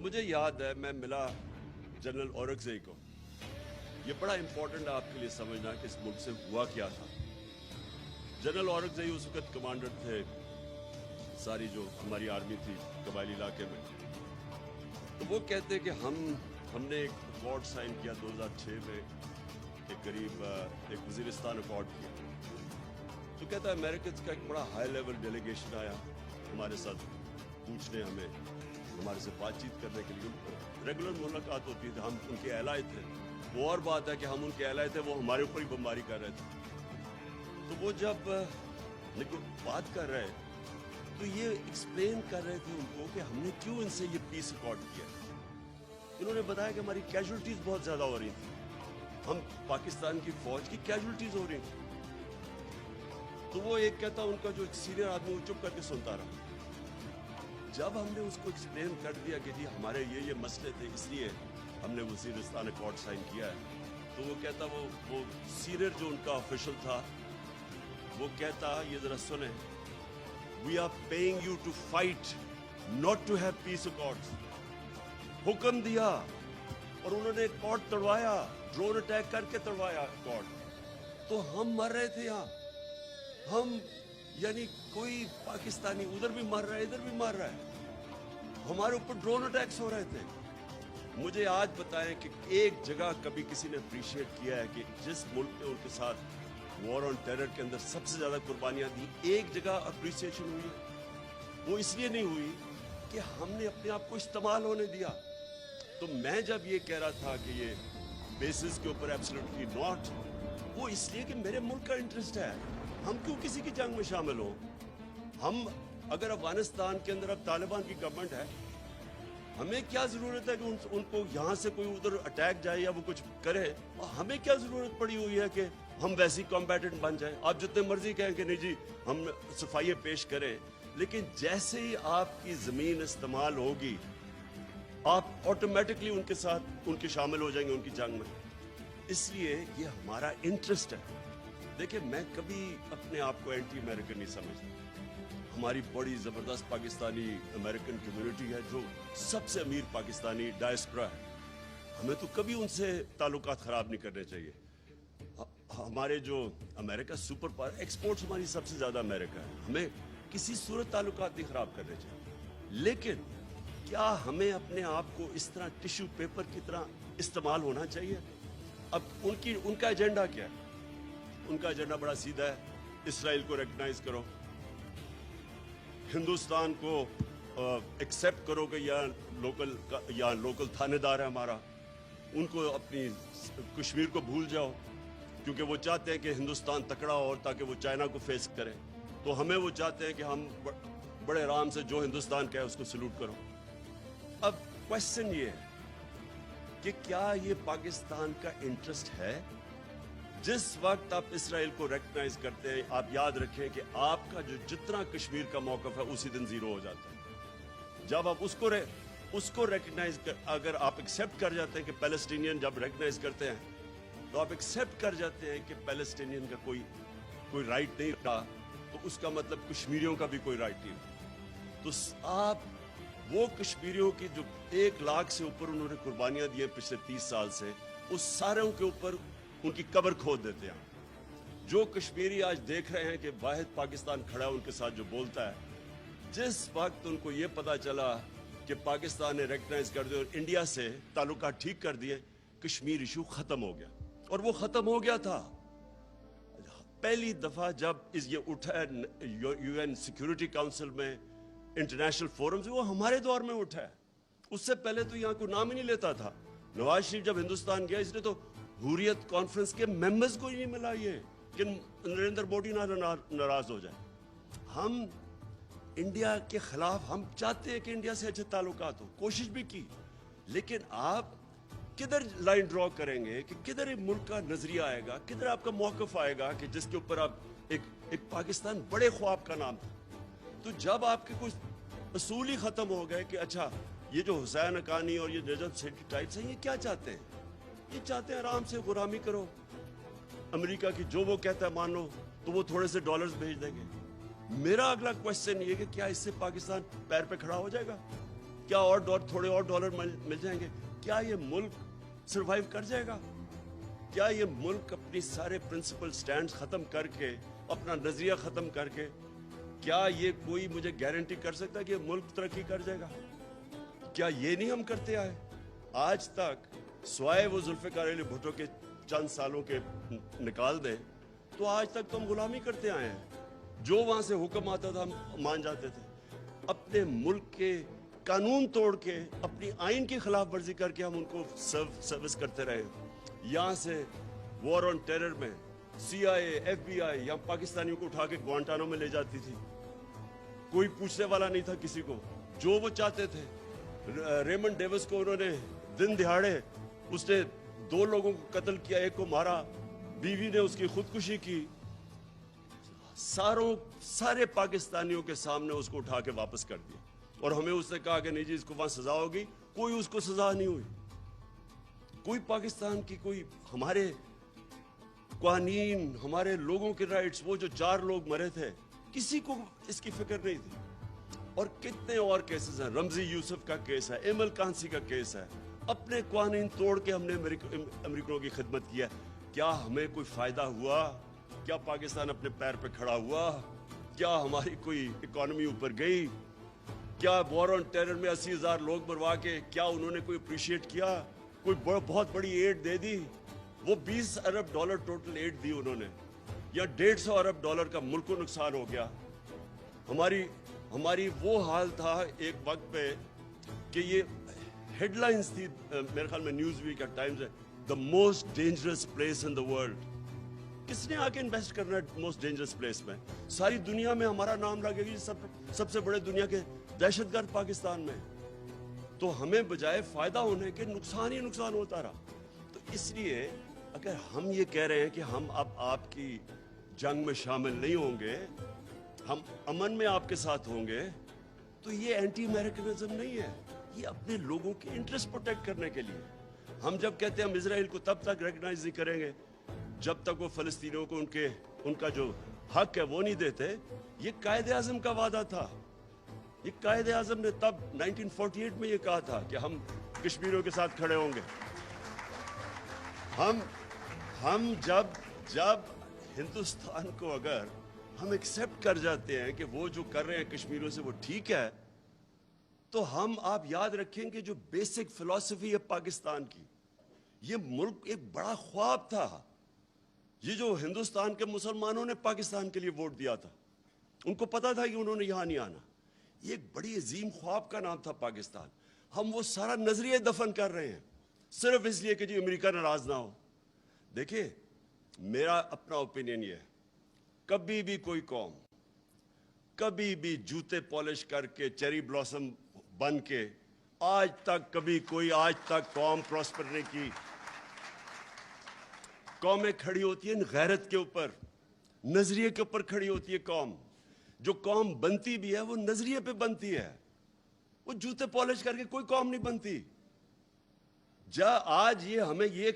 मुझे याद है मैं मिला जनरल औरंगजेब को। ये बड़ा इंपॉर्टेंट है आपके लिए समझना कि इस मुल्क से हुआ क्या था। जनरल औरंगजेब उस वक्त कमांडर थे सारी जो हमारी आर्मी थी कबायली इलाके में। तो वो कहते कि हमने एक अकॉर्ड साइन किया 2006 में के करीब एक वजीरिस्तान अकॉर्ड किया। तो कहता है अमेरिकन का एक बड़ा हाई लेवल डेलीगेशन आया हमारे साथ पूछने हमें हमारे से बातचीत करने के लिए। रेगुलर मुलाकात होती थी, हम उनके एलाय थे। वो और बात है कि हम उनके एलाय थे, वो हमारे ऊपर ही बमबारी कर रहे थे। तो वो जब बात कर रहे तो ये एक्सप्लेन कर रहे थे उनको कि हमने क्यों इनसे ये पीस अकॉर्ड किया। इन्होंने बताया कि हमारी कैजुअल्टीज बहुत ज्यादा हो रही थी, हम पाकिस्तान की फौज की कैजुअल्टीज हो रही थी। तो वो एक कहता उनका जो सीनियर आदमी वो चुप करके सुनता रहा। जब हमने उसको एक्सप्लेन कर दिया कि जी हमारे ये मसले थे इसलिए हमने वजीरिस्तान अकॉर्ड साइन किया है, तो वो कहता वो सीनियर जो उनका ऑफिशियल था वो कहता ये जरा सुने, we are paying you to fight not to have peace accords. हुक्म दिया और उन्होंने अकॉर्ड तोड़वाया, ड्रोन अटैक करके तोड़वाया अकॉर्ड। तो हम मर रहे थे यहाँ, हम यानी कोई पाकिस्तानी उधर भी मर रहा है इधर भी मर रहा है, हमारे ऊपर ड्रोन अटैक्स हो रहे थे। मुझे आज बताएं कि एक जगह कभी किसी ने अप्रिशिएट किया है कि जिस मुल्क ने उनके साथ वॉर ऑन टेरर के अंदर सबसे ज्यादा कुर्बानियां दी, एक जगह अप्रिसिएशन हुई। वो इसलिए नहीं हुई कि हमने अपने आप को इस्तेमाल होने दिया। तो मैं जब ये कह रहा था कि ये बेसिस के ऊपर एब्सोल्युटली नॉट, वो इसलिए कि मेरे मुल्क का इंटरेस्ट है। हम क्यों किसी की जंग में शामिल हो? हम अगर अफगानिस्तान के अंदर अब तालिबान की गवर्नमेंट है, हमें क्या जरूरत है कि उनको यहाँ से कोई उधर अटैक जाए या वो कुछ करे? हमें क्या जरूरत पड़ी हुई है कि हम वैसी कॉम्बैटेंट बन जाए? आप जितने मर्जी कहें कि नहीं जी हम सफाई पेश करें, लेकिन जैसे ही आपकी जमीन इस्तेमाल होगी आप ऑटोमेटिकली उनके साथ उनके शामिल हो जाएंगे उनकी जंग में। इसलिए ये हमारा इंटरेस्ट है। देखिए मैं कभी अपने आप को एंटी अमेरिकन नहीं समझता। हमारी बड़ी जबरदस्त पाकिस्तानी अमेरिकन कम्युनिटी है जो सबसे अमीर पाकिस्तानी डायस्पोरा है, हमें तो कभी उनसे ताल्लुकात खराब नहीं करने चाहिए। हमारे जो अमेरिका सुपर पावर एक्सपोर्ट्स हमारी सबसे ज्यादा अमेरिका है, हमें किसी सूरत ताल्लुकात नहीं खराब करने चाहिए। लेकिन क्या हमें अपने आप को इस तरह टिश्यू पेपर की तरह इस्तेमाल होना चाहिए? अब उनका एजेंडा क्या है? उनका एजेंडा बड़ा सीधा है, इसराइल को रिकॉग्नाइज करो, हिंदुस्तान को एक्सेप्ट करो कि यहाँ लोकल थानेदार है हमारा, उनको अपनी कश्मीर को भूल जाओ, क्योंकि वो चाहते हैं कि हिंदुस्तान तकड़ा हो और ताकि वो चाइना को फेस करे। तो हमें वो चाहते हैं कि हम बड़े आराम से जो हिंदुस्तान का है उसको सल्यूट करो। अब क्वेश्चन ये है कि क्या ये पाकिस्तान का इंटरेस्ट है? जिस वक्त आप इसराइल को रिकॉग्नाइज करते हैं, आप याद रखें कि आपका जो जितना कश्मीर का मौकफ है उसी दिन जीरो हो जाता है। जब आप उसको रिकॉग्नाइज अगर आप एक्सेप्ट कर जाते हैं कि पैलेस्टीनियन जब रिकॉग्नाइज करते हैं तो आप एक्सेप्ट कर जाते हैं कि पैलेस्टीनियन का कोई राइट नहीं रहा, तो उसका मतलब कश्मीरियों का भी कोई राइट नहीं। तो आप वो कश्मीरियों की जो 1 लाख से ऊपर उन्होंने कुर्बानियां दी पिछले 30 साल से, उस सारों के ऊपर उनकी कब्र खोद देते हैं। जो कश्मीरी आज देख रहे हैं कि वाहिद पाकिस्तान खड़ा है उनके साथ जो बोलता है, जिस वक्त उनको ये पता चला कि पाकिस्तान ने रिकॉग्नाइज कर दिया और इंडिया से ताल्लुकात ठीक कर दिए, कश्मीर इशू खत्म हो गया। और वो खत्म हो गया था पहली दफा जब ये उठा है यूएन सिक्योरिटी काउंसिल में, इंटरनेशनल फोरम से, वो हमारे दौर में उठा है। उससे पहले तो यहाँ को नाम ही नहीं लेता था। नवाज शरीफ जब हिंदुस्तान गया इसलिए तो हुर्रियत कॉन्फ्रेंस के मेंबर्स को ही नहीं मिला ये कि नरेंद्र मोदी नाराज हो जाए। हम इंडिया के खिलाफ, हम चाहते हैं कि इंडिया से अच्छे ताल्लुकात हो, कोशिश भी की, लेकिन आप किधर लाइन ड्रॉ करेंगे कि किधर एक मुल्क का नजरिया आएगा, किधर आपका मौकफ आएगा कि जिसके ऊपर आप एक पाकिस्तान बड़े ख्वाब का नाम था। तो जब आपके कुछ असूल ही खत्म हो गए कि अच्छा ये जो हुसैन हक्कानी और ये नजम सेठी टाइप्स हैं, ये क्या चाहते हैं? ये चाहते हैं आराम से गुलामी करो, अमेरिका की जो वो कहता है मानो, तो वो थोड़े से डॉलर्स भेज देंगे। मेरा अगला क्वेश्चन ये कि क्या इससे पाकिस्तान पैर पे खड़ा हो जाएगा? क्या और थोड़े और डॉलर मिल जाएंगे? क्या ये मुल्क सरवाइव कर जाएगा? क्या ये मुल्क अपनी सारे प्रिंसिपल स्टैंड्स खत्म करके, अपना नजरिया खत्म करके, क्या ये कोई मुझे गारंटी कर सकता है कि ये मुल्क तरक्की कर जाएगा? क्या ये नहीं हम करते आए आज तक? स्वाय वो जुल्फिकार अली भुट्टो के चंद सालों के निकाल दें तो आज तक तो हम गुलामी करते आए हैं। जो वहां से हुक्म आता था हम मान जाते थे। अपने मुल्क के कानून तोड़ के, अपनी आइन की खिलाफ वर्जी करके हम उनको सर्विस करते रहे। यहाँ से वॉर ऑन टेरर में CIA, FBI यहाँ पाकिस्तानियों को उठा के ग्वांटानो में ले जाती थी। कोई पूछने वाला नहीं था किसी को, जो वो चाहते थे। रेमंड डेविस को उन्होंने दिन दिहाड़े, उसने 2 लोगों को कत्ल किया, एक को मारा, बीवी ने उसकी खुदकुशी की। सारे पाकिस्तानियों के सामने उसको उठा के वापस कर दिया और हमें उसने कहा कि नहीं जी इसको वहां सजा होगी। कोई उसको सजा नहीं हुई। कोई पाकिस्तान की, कोई हमारे कानून, हमारे लोगों के राइट्स, वो जो 4 लोग मरे थे, किसी को इसकी फिक्र नहीं थी। और कितने और केसेस हैं। रमजी यूसुफ का केस है, इमल कांसी का केस है। अपने कानून तोड़ के हमने अमेरिकनों की खिदमत किया। क्या हमें कोई फायदा हुआ? क्या पाकिस्तान अपने पैर पे खड़ा हुआ? क्या हमारी कोई इकोनॉमी ऊपर गई? क्या वॉर ऑन टेरर में 80,000 लोग मरवा के क्या उन्होंने कोई अप्रिशिएट किया? कोई बहुत बड़ी एड दे दी? वो 20 अरब डॉलर टोटल एड दी उन्होंने, या 150 अरब डॉलर का मुल्क को नुकसान हो गया। हमारी वो हाल था एक वक्त पे कि ये हेडलाइंस थी, मेरे ख्याल में न्यूज़ वीक या टाइम्स है, the most dangerous place in the world. किसने आके इन्वेस्ट करना है मोस्ट डेंजरस प्लेस में? सारी दुनिया में हमारा नाम लगेगी सबसे बड़े दुनिया के दहशतगर्द पाकिस्तान में। तो हमें बजाय फायदा होने के नुकसान ही नुकसान होता रहा। तो इसलिए अगर हम ये कह रहे हैं कि हम अब आपकी जंग में शामिल नहीं होंगे, हम अमन में आपके साथ होंगे, तो ये एंटी अमेरिकनिज्म नहीं है। ये अपने लोगों के इंटरेस्ट प्रोटेक्ट करने के लिए। हम जब कहते हैं हम इजराइल को तब तक रिकॉग्नाइज नहीं करेंगे जब तक वो फलस्तीनियों को उनका जो हक है वो नहीं देते। ये कायदे आज़म का वादा था। ये कायदे आज़म ने तब 1948 में ये कहा था कि हम कश्मीरियों के साथ खड़े होंगे। हम जब हिंदुस्तान को अगर हम एक्सेप्ट कर जाते हैं कि वो जो कर रहे हैं कश्मीरियों से वो ठीक है, तो आप याद रखें कि जो बेसिक फिलॉसफी है पाकिस्तान की, ये मुल्क एक बड़ा ख्वाब था। ये जो हिंदुस्तान के मुसलमानों ने पाकिस्तान के लिए वोट दिया था, उनको पता था कि उन्होंने यहां नहीं आना। ये एक बड़ी अजीम ख्वाब का नाम था पाकिस्तान। हम वो सारा नजरिया दफन कर रहे हैं सिर्फ इसलिए कि जी अमेरिका नाराज ना हो। देखिए, मेरा अपना ओपिनियन ये है, कभी भी कोई कौम, कभी भी जूते पॉलिश करके चेरी ब्लॉसम बन के आज तक कौम प्रॉस्पर नहीं की। कौमें खड़ी होती हैं गैरत के ऊपर, नजरिए के ऊपर खड़ी होती है कौम। जो कौम बनती भी है वो नजरिए पे बनती है। वो जूते पॉलिश करके कोई कौम नहीं बनती। आज ये हमें ये